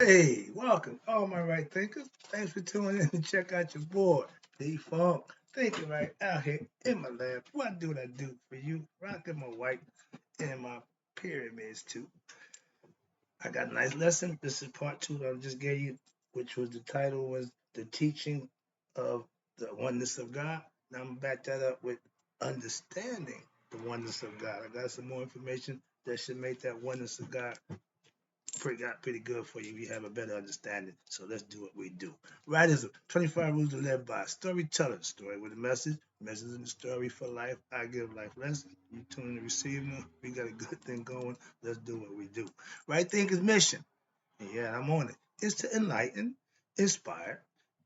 Hey, welcome, all my right thinkers. Thanks for tuning in to check out your boy, D-Funk. Thinking right out here in my lab. What do I do for you? Rocking my white and my pyramids too. I got a nice lesson. This is part two that I just gave you, which was the title was the teaching of the oneness of God. Now I'm gonna back that up with understanding the oneness of God. I got some more information that should make that oneness of God pretty good for you if you have a better understanding. So let's do what we do. Writism, 25 rules to live by. Storyteller, story with a message in the story for life. I give life lessons. You tune in to receive them. We got a good thing going. Let's do what we do. Right Thinker's mission, yeah, I'm on it, is to enlighten, inspire,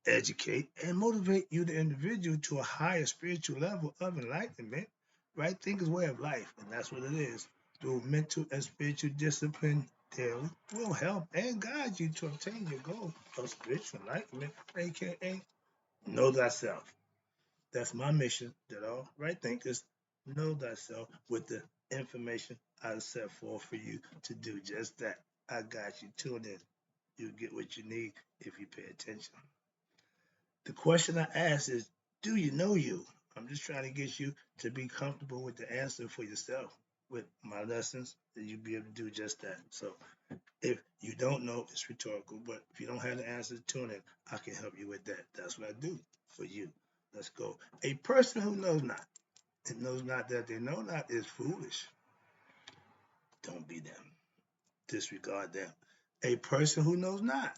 educate, and motivate you, the individual, to a higher spiritual level of enlightenment. Right Thinker's way of life, and that's what it is. Through mental and spiritual discipline daily will help and guide you to obtain your goal of spiritual enlightenment, aka know thyself. That's my mission, that all right thinkers know thyself with the information I set forth for you to do just that. I got you. Tune in. You'll get what you need if you pay attention. The question I ask is, do you know you? I'm just trying to get you to be comfortable with the answer for yourself. With my lessons, that you'll be able to do just that. So if you don't know, it's rhetorical, but if you don't have the answer, tune in. I can help you with that. That's what I do for you. Let's go. A person who knows not and knows not that they know not is foolish. Don't be them. Disregard them. A person who knows not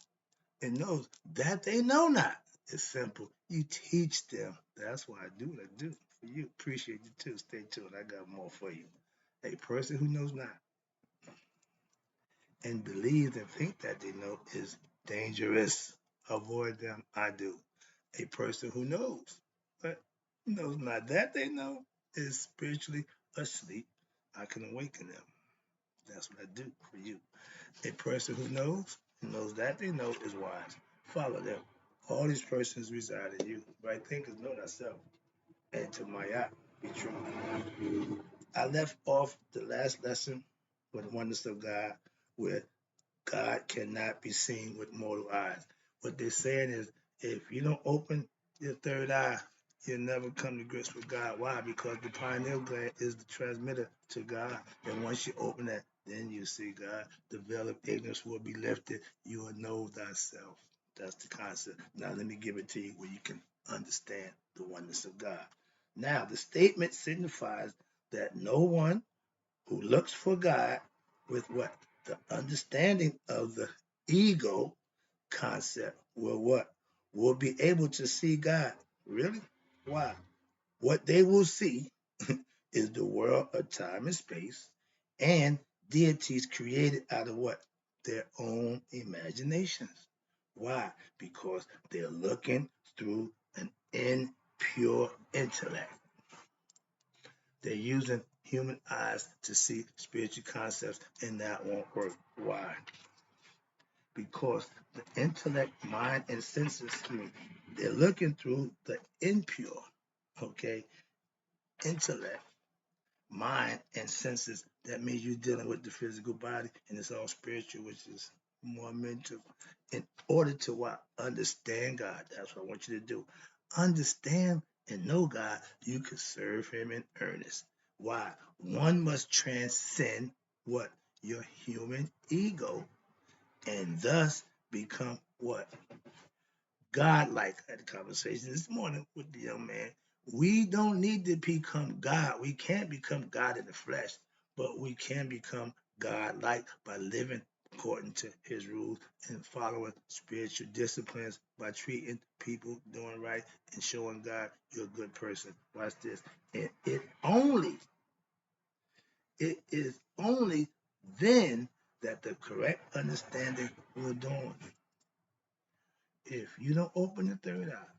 and knows that they know not is simple. You teach them. That's why I do what I do for you. Appreciate you too. Stay tuned. I got more for you. A person who knows not and believes and think that they know is dangerous. Avoid them. I do. A person who knows, but knows not that they know is spiritually asleep. I can awaken them. That's what I do for you. A person who knows and knows that they know is wise. Follow them. All these persons reside in you. Right thinkers know thyself. And to Maya, be true. I left off the last lesson with the oneness of God, where God cannot be seen with mortal eyes. What they're saying is, if you don't open your third eye, you'll never come to grips with God. Why? Because the pineal gland is the transmitter to God. And once you open that, then you see God. The veil of ignorance will be lifted. You will know thyself. That's the concept. Now, let me give it to you where you can understand the oneness of God. Now, the statement signifies that no one who looks for God with what? The understanding of the ego concept will what? Will be able to see God. Really? Why? What they will see is the world of time and space and deities created out of what? Their own imaginations. Why? Because they're looking through an impure intellect. They're using human eyes to see spiritual concepts, and that won't work. Why? Because the intellect, mind, and senses, they're looking through the impure, okay, intellect, mind, and senses. That means you're dealing with the physical body, and it's all spiritual, which is more mental. In order to what? Understand God. That's what I want you to do. Understand and know God, you can serve Him in earnest. Why? One must transcend what? Your human ego, and thus become what? God-like. I had a conversation this morning with the young man. We don't need to become God. We can't become God in the flesh, but we can become God-like by living according to His rules and following spiritual disciplines by treating people doing right and showing God you're a good person. Watch this. And it is only then that the correct understanding will dawn. If you don't open the third eye,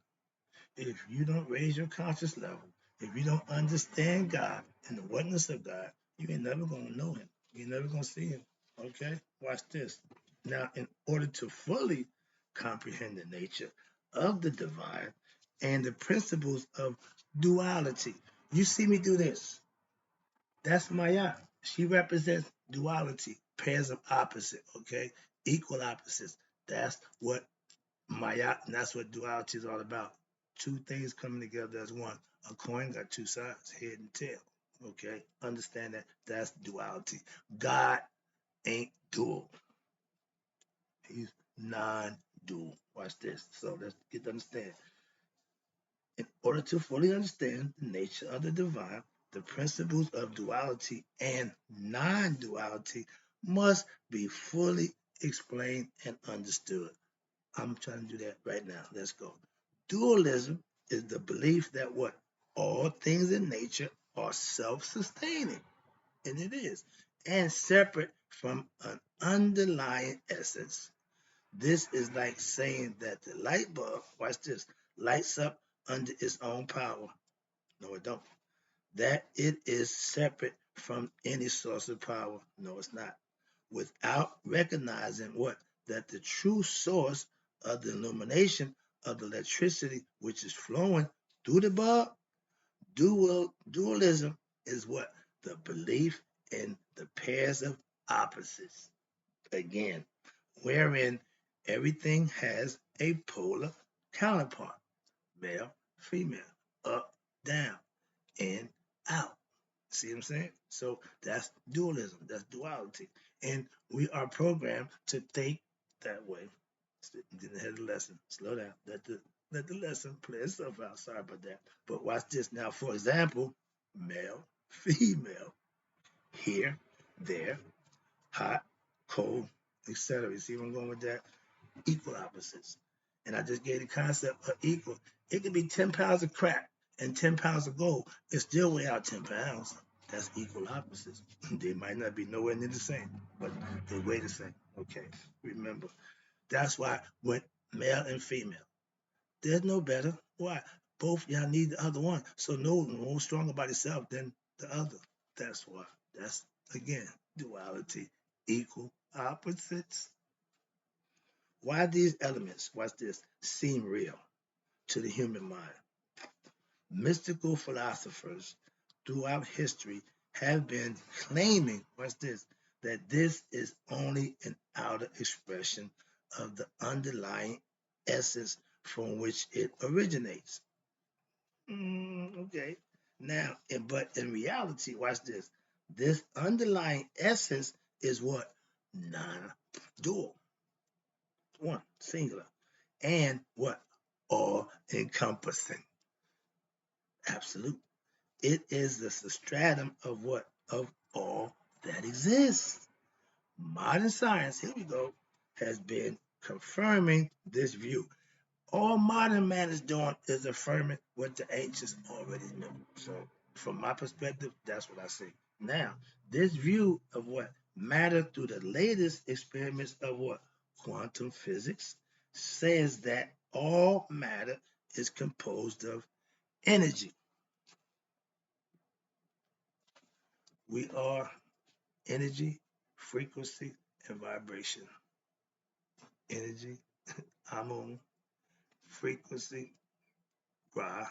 if you don't raise your conscious level, if you don't understand God and the oneness of God, you ain't never gonna know Him. You're never gonna see Him. Okay? Watch this. Now, in order to fully comprehend the nature of the divine and the principles of duality, you see me do this. That's Maya. She represents duality, pairs of opposite, okay? Equal opposites. That's what Maya, and that's what duality is all about. Two things coming together as one. A coin got two sides, head and tail. Okay, understand that. That's duality. God ain't dual. He's non-dual. Watch this. So let's get to understand. In order to fully understand the nature of the divine, the principles of duality and non-duality must be fully explained and understood. I'm trying to do that right now. Let's go. Dualism is the belief that what all things in nature are self-sustaining, and it is, and separate from an underlying essence. This is like saying that the light bulb, watch this, lights up under its own power. No, it don't. That it is separate from any source of power. No, it's not. Without recognizing what? That the true source of the illumination of the electricity which is flowing through the bulb, dualism is what? The belief in the pairs of opposites. Again, wherein everything has a polar counterpart, male, female, up, down, in, out. See what I'm saying? So that's dualism, that's duality. And we are programmed to think that way. Getting ahead of the lesson. Slow down. Let the lesson play itself out. Sorry about that. But watch this now. For example, male, female, here, there, hot, cold, etc. You see where I'm going with that? Equal opposites. And I just gave the concept of equal. It could be 10 pounds of crack and 10 pounds of gold. It still weigh out 10 pounds. That's equal opposites. They might not be nowhere near the same, but they weigh the same. Okay, remember. That's why when male and female, there's no better. Why? Both y'all need the other one. So no more stronger by itself than the other. That's why. That's again duality, equal opposites. Why these elements, watch this, seem real to the human mind? Mystical philosophers throughout history have been claiming, watch this, that this is only an outer expression of the underlying essence from which it originates. Okay. Now, but in reality, watch this. This underlying essence is what? Non-dual. One, singular. And what? All encompassing. Absolute. It is the substratum of what? Of all that exists. Modern science, here we go, has been confirming this view. All modern man is doing is affirming what the ancients already knew. So, from my perspective, that's what I see. Now, this view of what matter through the latest experiments of what quantum physics says that all matter is composed of energy. We are energy, frequency, and vibration. Energy, Amun, frequency, Ra,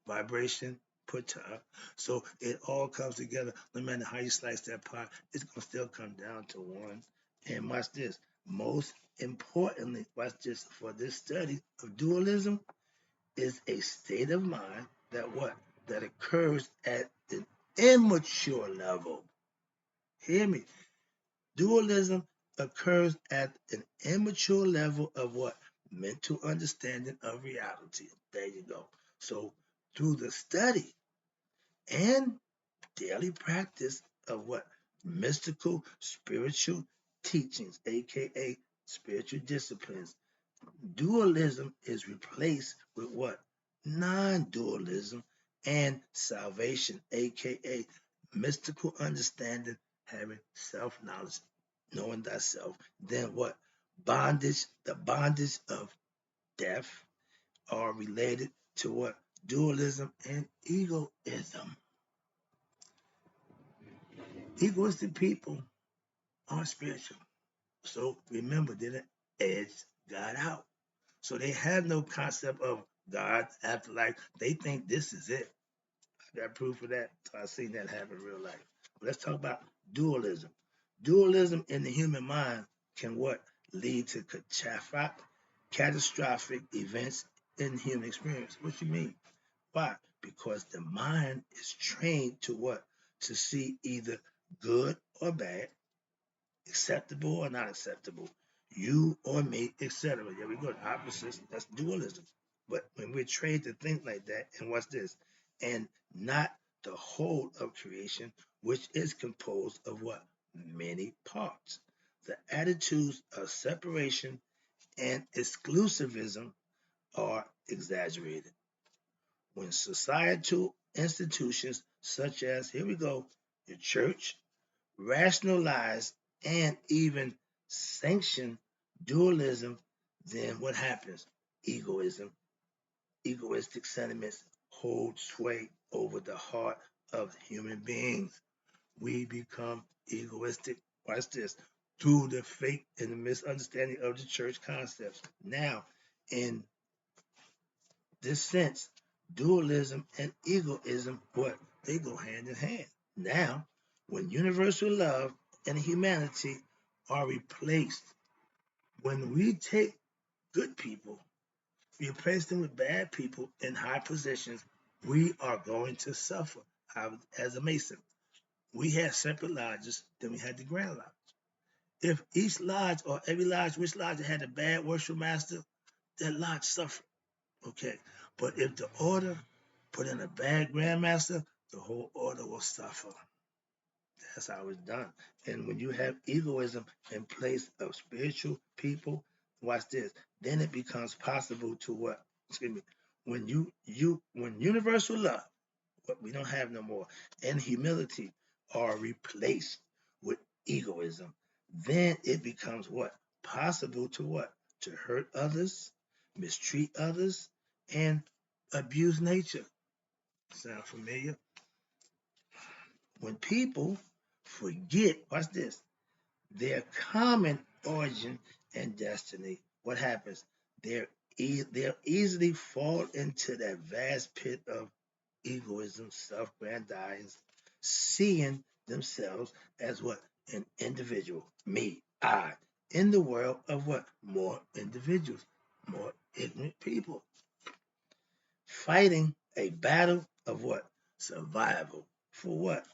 vibration, Putta. So it all comes together. No matter how you slice that pie, it's gonna still come down to one. And watch this. Most importantly, watch this, for this study of dualism is a state of mind that what? That occurs at an immature level. Hear me. Dualism occurs at an immature level of what? Mental understanding of reality. There you go. So through the study and daily practice of what? Mystical spiritual teachings, aka spiritual disciplines, dualism is replaced with what? Non-dualism and salvation, aka mystical understanding, having self-knowledge, knowing thyself. Then what? Bondage, the bondage of death are related to what? Dualism and egoism. Egoistic people are spiritual. So remember, they didn't edge God out. So they have no concept of God, afterlife. They think this is it. I got proof of that. So I've seen that happen in real life. But let's talk about dualism. Dualism in the human mind can what? lead to catastrophic events in human experience. What you mean? Why? Because the mind is trained to what? To see either good or bad, acceptable or not acceptable, you or me, etc. There we go. Opposites, that's dualism. But when we're trained to think like that, and what's this? And not the whole of creation, which is composed of what? Many parts. The attitudes of separation and exclusivism are exaggerated. When societal institutions such as, here we go, the church, rationalize and even sanction dualism, then what happens? Egoism, egoistic sentiments hold sway over the heart of human beings. We become egoistic. Watch this. Through the faith and the misunderstanding of the church concepts. Now, in this sense, dualism and egoism, what? They go hand in hand. Now, when universal love and humanity are replaced, when we take good people, replace them with bad people in high positions, we are going to suffer. As a Mason, we had separate lodges, then we had the Grand Lodge. If each lodge or every lodge, which lodge had a bad worship master, that lodge suffered. Okay. But if the order put in a bad grandmaster, the whole order will suffer. That's how it's done. And when you have egoism in place of spiritual people, watch this. Then it becomes possible to what? Excuse me. When universal love, what we don't have no more, and humility are replaced with egoism, then it becomes what? Possible to what? To hurt others, mistreat others, and abuse nature. Sound familiar? When people forget, watch this, their common origin and destiny, what happens? They'll easily fall into that vast pit of egoism, self-grandize, seeing themselves as what? An individual, me, I, in the world of what? More individuals, more ignorant people, fighting a battle of what? Survival. For what?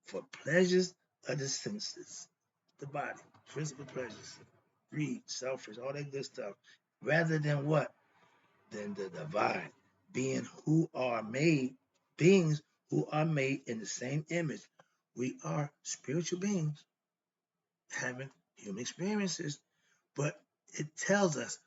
For pleasures of the senses, the body, physical pleasures, greed, selfish, all that good stuff, rather than what? Than the divine, beings who are made in the same image. We are spiritual beings having human experiences, but it tells us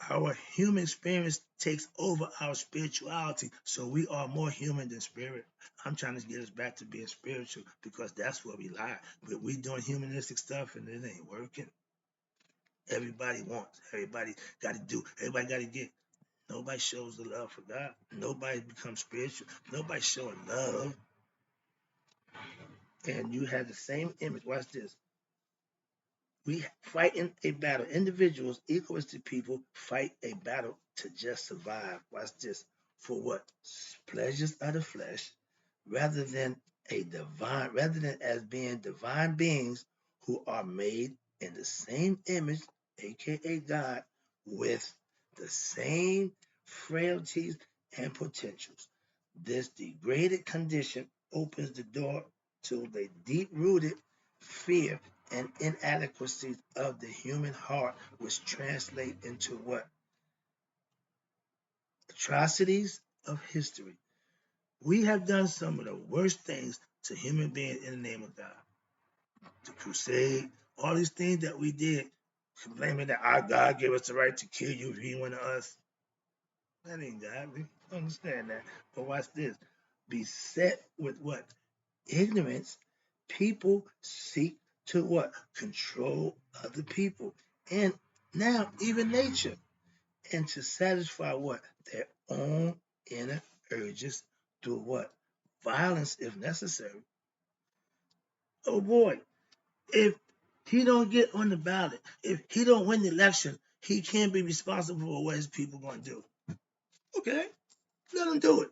our human experience takes over our spirituality, so we are more human than spirit. I'm trying to get us back to being spiritual because that's where we lie. But we doing humanistic stuff and it ain't working. Everybody wants, everybody got to do, everybody got to get. Nobody shows the love for God. Nobody becomes spiritual. Nobody showing love. And you have the same image. Watch this. We fight in a battle. Individuals, egoistic people, fight a battle to just survive. Watch this. For what? Pleasures of the flesh, rather than as being divine beings who are made in the same image, aka God, with the same frailties and potentials. This degraded condition opens the door to the deep-rooted fear and inadequacies of the human heart, which translate into what? Atrocities of history. We have done some of the worst things to human beings in the name of God. The crusade, all these things that we did, claiming that our God gave us the right to kill you if he went to us. That ain't God. We understand that. But watch this. Beset with what? Ignorance. People seek to what? Control other people. And now even nature. And to satisfy what? Their own inner urges through what? Violence if necessary. Oh boy, if he don't get on the ballot, if he don't win the election, he can't be responsible for what his people gonna do. Okay, let him do it.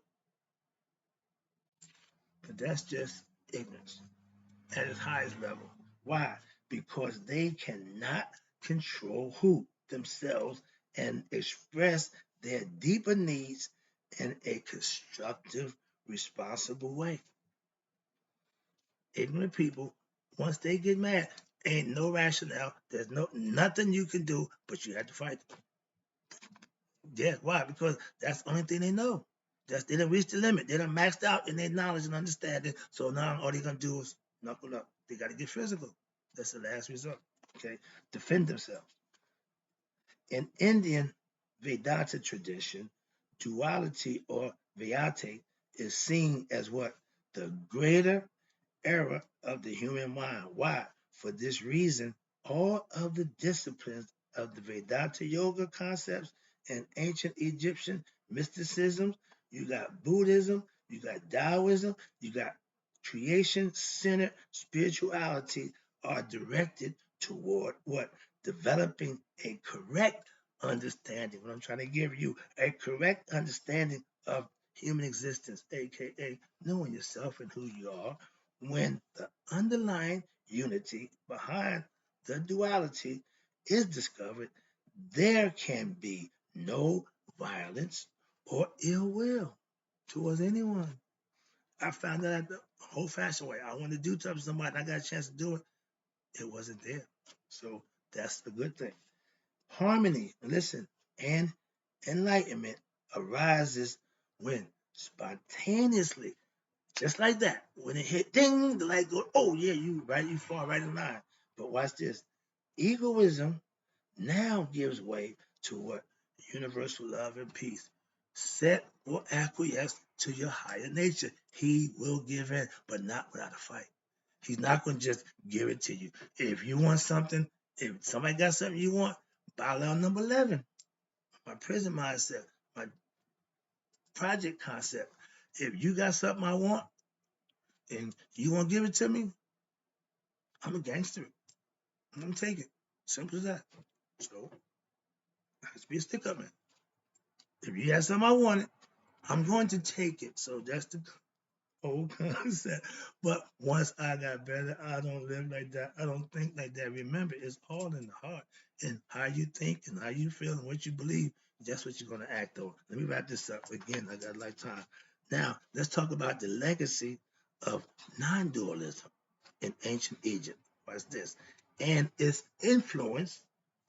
But that's just ignorance at its highest level. Why? Because they cannot control who? Themselves, and express their deeper needs in a constructive, responsible way. Ignorant people, once they get mad, ain't no rationale. There's nothing you can do, but you have to fight. Yeah, why? Because that's the only thing they know. They done reached the limit. They done maxed out in their knowledge and understanding. So now all they're gonna do is knuckle up. They gotta get physical. That's the last resort. Okay, defend themselves. In Indian Vedanta tradition, duality or Vyate is seen as what? The greater error of the human mind. Why? For this reason, all of the disciplines of the Vedanta yoga concepts and ancient Egyptian mysticism, you got Buddhism, you got Taoism, you got creation centered spirituality, are directed toward what? Developing a correct understanding. What I'm trying to give you, a correct understanding of human existence, aka knowing yourself and who you are, when the underlying unity behind the duality is discovered, there can be no violence or ill will towards anyone. I found that out the old fashioned way. I wanted to do something to somebody and I got a chance to do it. It wasn't there. So that's a good thing. Harmony, listen, and enlightenment arises when spontaneously, just like that. When it hit ding, the light goes, oh yeah, you right, you fall right in line. But watch this. Egoism now gives way to what? Universal love and peace. Set or acquiesce to your higher nature. He will give in, but not without a fight. He's not going to just give it to you. If you want something, if somebody got something you want, bylaw number 11, my prison mindset, my project concept. If you got something I want and you want to give it to me, I'm a gangster. I'm gonna take it. Simple as that. So I have to be a stick up man. If you have something I wanted, I'm going to take it. So that's the whole concept. But once I got better, I don't live like that. I don't think like that. Remember, it's all in the heart and how you think and how you feel and what you believe. That's what you're gonna act on. Let me wrap this up again. I got like time. Now let's talk about the legacy of non-dualism in ancient Egypt. Watch this. And its influence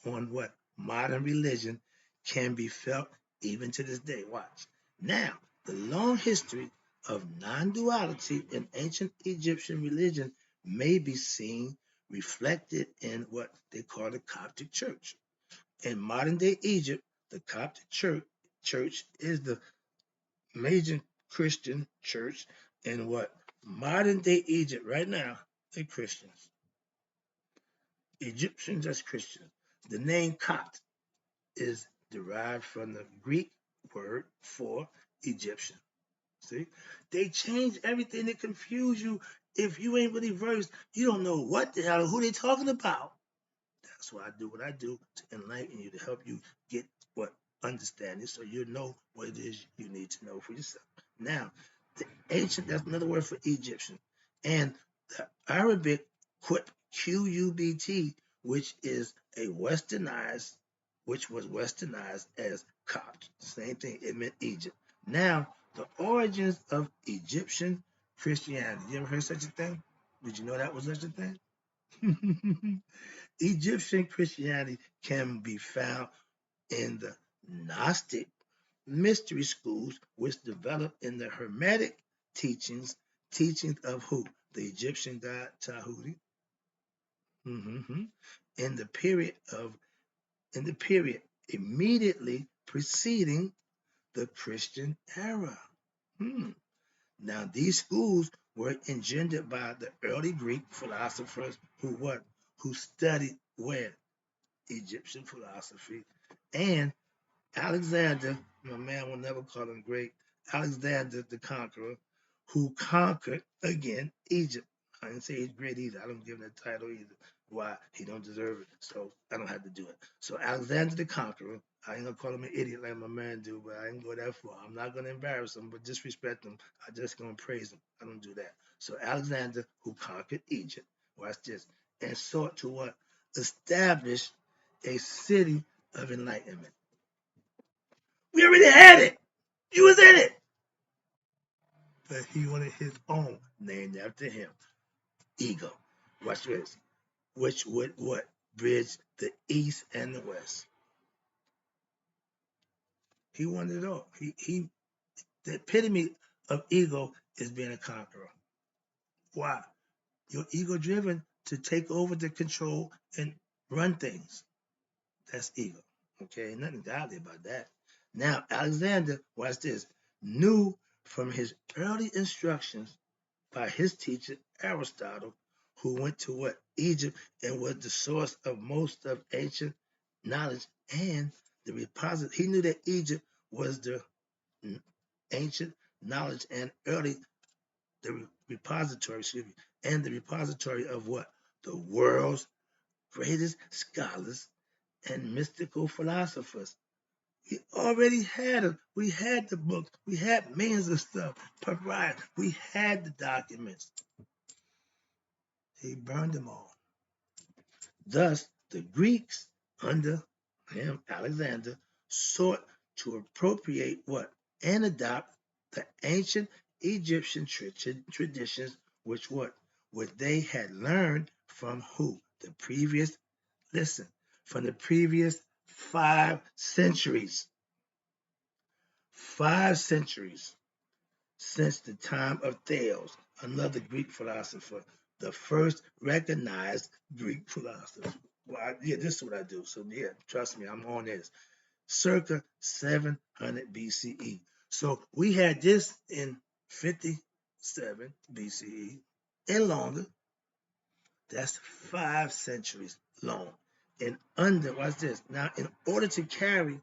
on what modern religion can be felt even to this day. Watch. Now, the long history of non duality in ancient Egyptian religion may be seen reflected in what they call the Coptic Church. In modern day Egypt, the Coptic Church is the major Christian church in what modern day Egypt right now, they're Christians. Egyptians as Christians. The name Copt is derived from the Greek word for Egyptian. See, they change everything to confuse you. If you ain't really versed, you don't know what the hell, who they talking about. That's why I do what I do to enlighten you, to help you get what understanding, so you know what it is you need to know for yourself. Now, the ancient, that's another word for Egyptian, and the Arabic quit, Qubt, which is a westernized, which was westernized as Copt. Same thing, it meant Egypt. Now, the origins of Egyptian Christianity. You ever heard such a thing? Did you know that was such a thing? Egyptian Christianity can be found in the Gnostic mystery schools, which developed in the Hermetic teachings of who? The Egyptian god Tahuti. Mm-hmm. In the period of in the period immediately preceding the Christian era. Hmm. Now these schools were engendered by the early Greek philosophers who what? Who studied where? Egyptian philosophy, and Alexander, my man will never call him great, Alexander the Conqueror, who conquered again Egypt. I didn't say he's great either. I don't give him that title either. Why? He don't deserve it. So I don't have to do it. So Alexander the Conqueror, I ain't gonna call him an idiot like my man do, but I ain't go that far. I'm not gonna embarrass him, but disrespect him. I just gonna praise him. I don't do that. So Alexander, who conquered Egypt, watch this, and sought to what? Establish a city of enlightenment. We already had it. You was in it. But he wanted his own, named after him. Ego. Watch this. Which would what? Bridge the East and the West. He wanted it all. The epitome of ego is being a conqueror. Why? You're ego driven to take over the control and run things. That's ego. Okay, nothing godly about that. Now, Alexander, watch this, knew from his early instructions by his teacher Aristotle, who went to what? Egypt, and was the source of most of ancient knowledge and the repository. He knew that Egypt was the ancient knowledge and early the repository, excuse me, and the repository of what? The world's greatest scholars and mystical philosophers. We already had them. We had the books. We had millions of stuff. Papyrus. We had the documents. He burned them all. Thus, the Greeks, under him, Alexander, sought to appropriate what? And adopt the ancient Egyptian traditions, which what? What they had learned from who? The previous, listen, from the previous 5 centuries. 5 centuries since the time of Thales, another Greek philosopher, the first recognized Greek philosopher. Well, yeah, this is what I do. So, yeah, trust me, I'm on this. Circa 700 BCE. So, we had this in 57 BCE and longer. That's 5 centuries long. And watch this. Now, in order to carry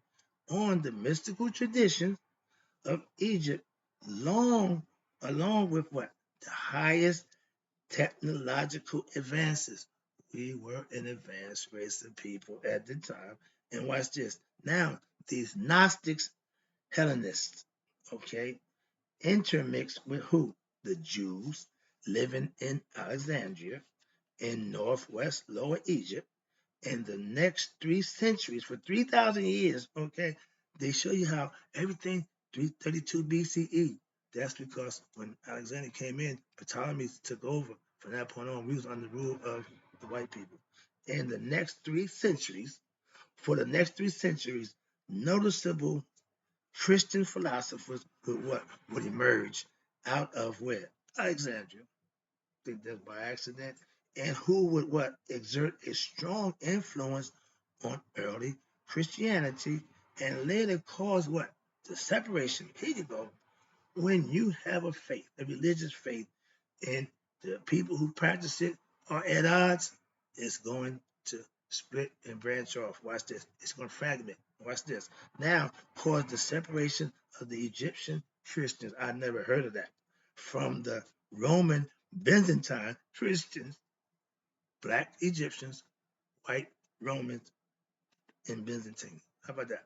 on the mystical traditions of Egypt, along with what? The highest technological advances. We were an advanced race of people at the time. And watch this. Now, these Gnostics, Hellenists, okay, intermixed with who? The Jews living in Alexandria in northwest Lower Egypt in the next 3 centuries, for 3,000 years, okay, they show you how everything 332 BCE. That's because when Alexander came in, Ptolemy took over. From that point on, we was under rule of the white people. In the next 3 centuries, for the next 3 centuries, noticeable Christian philosophers would emerge out of where? Alexandria. Think that's by accident, and who would what? Exert a strong influence on early Christianity and later cause what? The separation. Here you go. When you have a faith, a religious faith, and the people who practice it are at odds, it's going to split and branch off. Watch this. It's going to fragment. Watch this. Now, cause the separation of the Egyptian Christians. I never heard of that. From the Roman Byzantine Christians, black Egyptians, white Romans, and Byzantine. How about that?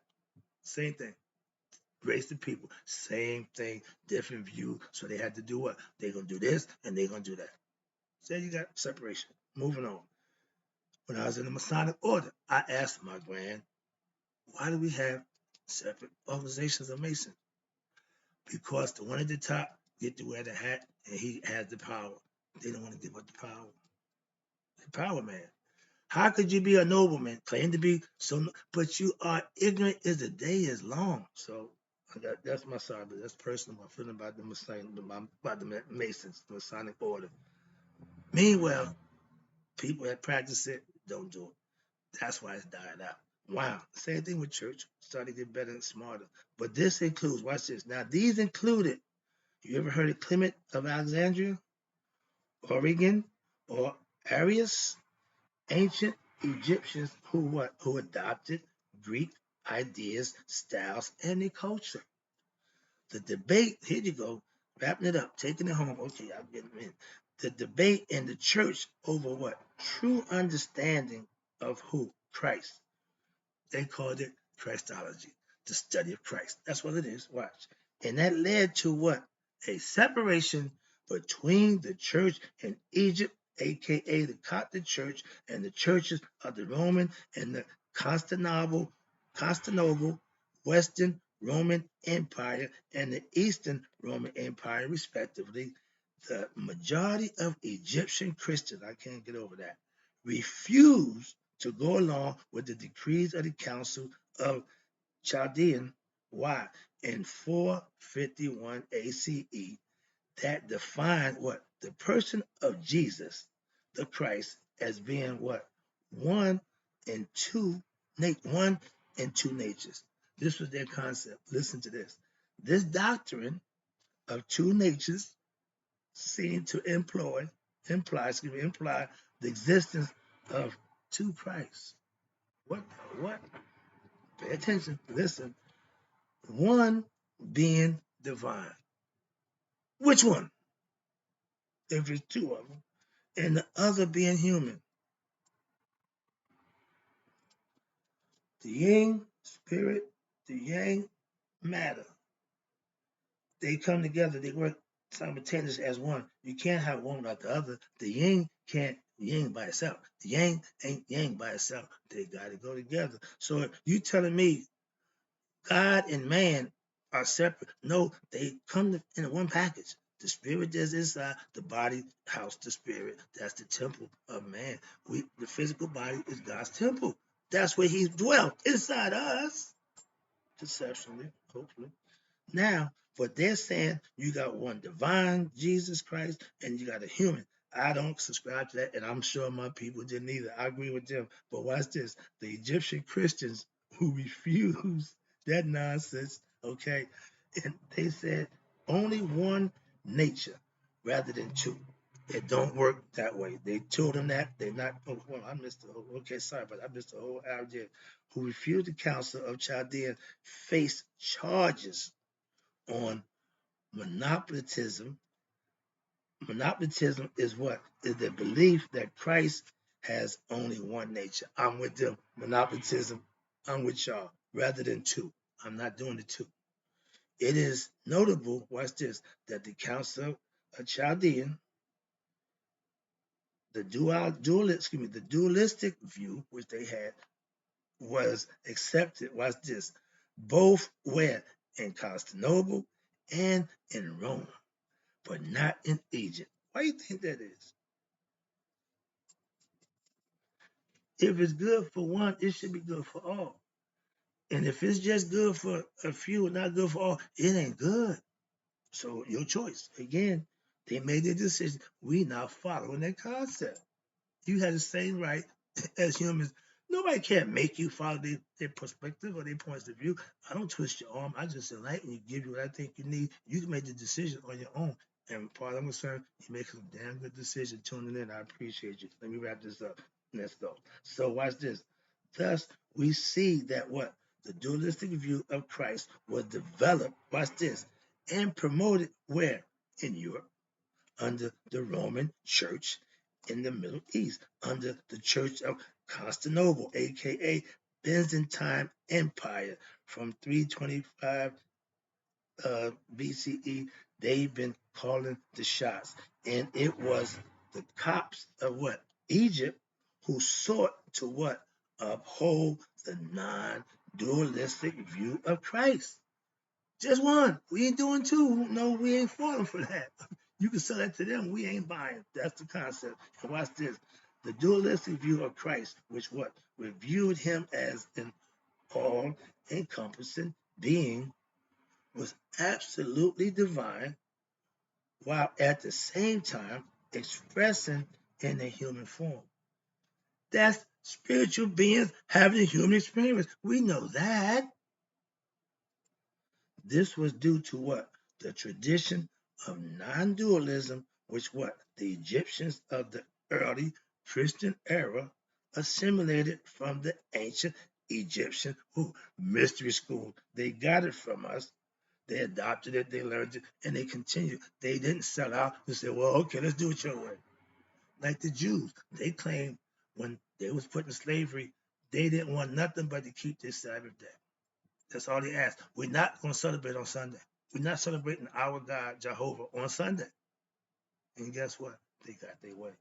Same thing. Race the people. Same thing, different view. So they had to do what? They're going to do this and they're going to do that. So you got separation. Moving on. When I was in the Masonic order, I asked my grand, why do we have separate organizations of Masons? Because the one at the top get to wear the hat and he has the power. They don't want to give up the power. The power man. How could you be a nobleman, claim to be so, but you are ignorant as the day is long? So that's my side, but that's personal. My feeling about the Masons, the Masonic order. Meanwhile, people that practice it don't do it. That's why it's died out. Wow. Same thing with church. Starting to get better and smarter. But this includes, watch this. Now, these included, you ever heard of Clement of Alexandria, Origen, or Arius? Ancient Egyptians who adopted Greek ideas, styles, and their culture. The debate, here you go, wrapping it up, taking it home. Okay, I'm getting in. The debate in the church over what? True understanding of who? Christ. They called it Christology, the study of Christ. That's what it is. Watch. And that led to what? A separation between the church in Egypt, aka the Coptic Church, and the churches of the Roman and the Constantinople, Western Roman Empire, and the Eastern Roman Empire, respectively, the majority of Egyptian Christians, I can't get over that, refused to go along with the decrees of the Council of Chaldean. Why? In 451 ACE, that defined what? The person of Jesus, the Christ, as being what? One and two, one and two natures. This was their concept. Listen to this. This doctrine of two natures seemed to imply the existence of two Christs. What? What? Pay attention. Listen. One being divine. Which one? If it's two of them. And the other being human. The yin spirit, the yang matter. They come together, they work simultaneously as one. You can't have one without the other. The yin can't yin by itself. The yang ain't yang by itself. They gotta go together. So you telling me God and man are separate? No, they come in one package. The spirit is inside, the body house the spirit. That's the temple of man. The physical body is God's temple. That's where He dwells inside us, conceptually, hopefully. Now, but they're saying you got one divine Jesus Christ and you got a human. I don't subscribe to that, and I'm sure my people didn't either. I agree with them. But watch this. The Egyptian Christians who refuse that nonsense, okay, and they said only one nature rather than two. It don't work that way. They told them that. They're not, oh, well, I missed the whole, okay, sorry, but I missed the whole idea. Who refused the council of Chaldean face charges on monopolism. Monopolism is what? Is the belief that Christ has only one nature. I'm with them. Monopolism, I'm with y'all, rather than two. I'm not doing the two. It is notable, watch this, that the Council of Chaldean, the dualistic view which they had was accepted, watch this, both where? In Constantinople and in Rome, but not in Egypt. Why do you think that is? If it's good for one, it should be good for all. And if it's just good for a few and not good for all, it ain't good. So your choice. Again, they made their decision. We not following that concept. You have the same right as humans. Nobody can't make you follow their perspective or their points of view. I don't twist your arm. I just enlighten you, give you what I think you need. You can make the decision on your own. And part I'm concerned, you make a damn good decision tuning in. I appreciate you. Let me wrap this up. Let's go. So watch this. Thus, we see that what? The dualistic view of Christ was developed, watch this, and promoted where? In Europe under the Roman Church in the Middle East, under the Church of Constantinople, aka Byzantine Empire, from 325 BCE. They've been calling the shots, and it was the Copts of what? Egypt, who sought to what? Uphold the non-dualistic view of Christ. Just one. We ain't doing two. No, we ain't falling for that. You can sell that to them. We ain't buying. That's the concept. And watch this. The dualistic view of Christ, which what? Reviewed him as an all-encompassing being, was absolutely divine, while at the same time expressing in a human form. That's spiritual beings having a human experience. We know that. This was due to what? The tradition of non-dualism, which what? The Egyptians of the early Christian era assimilated from the ancient Egyptian mystery school. They got it from us. They adopted it, they learned it, and they continued. They didn't sell out and say, well, okay, let's do it your way. Like the Jews, they claimed when they was put in slavery, they didn't want nothing but to keep their Sabbath day. That's all they ask. We're not going to celebrate on Sunday. We're not celebrating our God, Jehovah, on Sunday. And guess what? They got their way.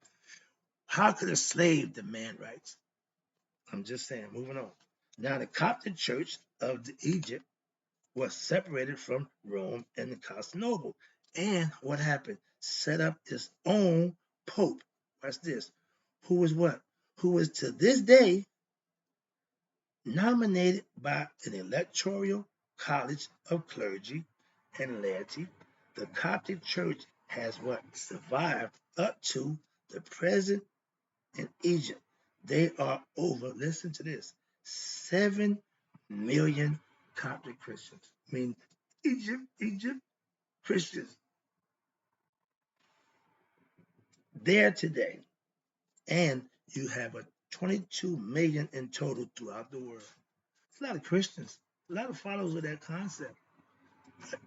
How could a slave demand rights? I'm just saying, moving on. Now, the Coptic Church of Egypt was separated from Rome and Constantinople. And what happened? Set up its own pope. Watch this. Who was what? Who is to this day nominated by an electoral college of clergy and laity. The Coptic Church has what survived up to the present in Egypt. They are over, listen to this, 7 million Coptic Christians. I mean, Egypt Christians there today. And you have a 22 million in total throughout the world. It's a lot of Christians, a lot of followers of that concept.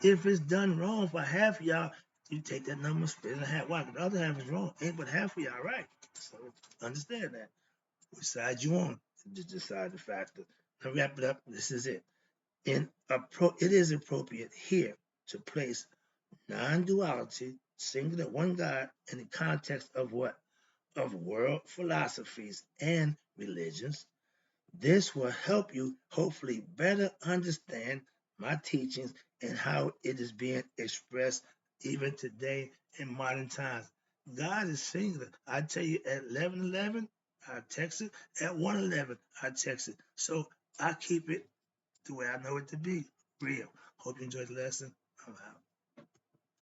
If it's done wrong for half of y'all, you take that number, split it in half. Why? The other half is wrong. Ain't but half of y'all right. So understand that. Which side you on? Just decide the factor. Now wrap it up. This is it. It is appropriate here to place non-duality, singular one God, in the context of what? Of world philosophies and religions. This will help you hopefully better understand my teachings and how it is being expressed even today in modern times. God is singular. I tell you at 11:11, I text it. At 1:11, I text it. So I keep it the way I know it to be, real. Hope you enjoyed the lesson. I'm out.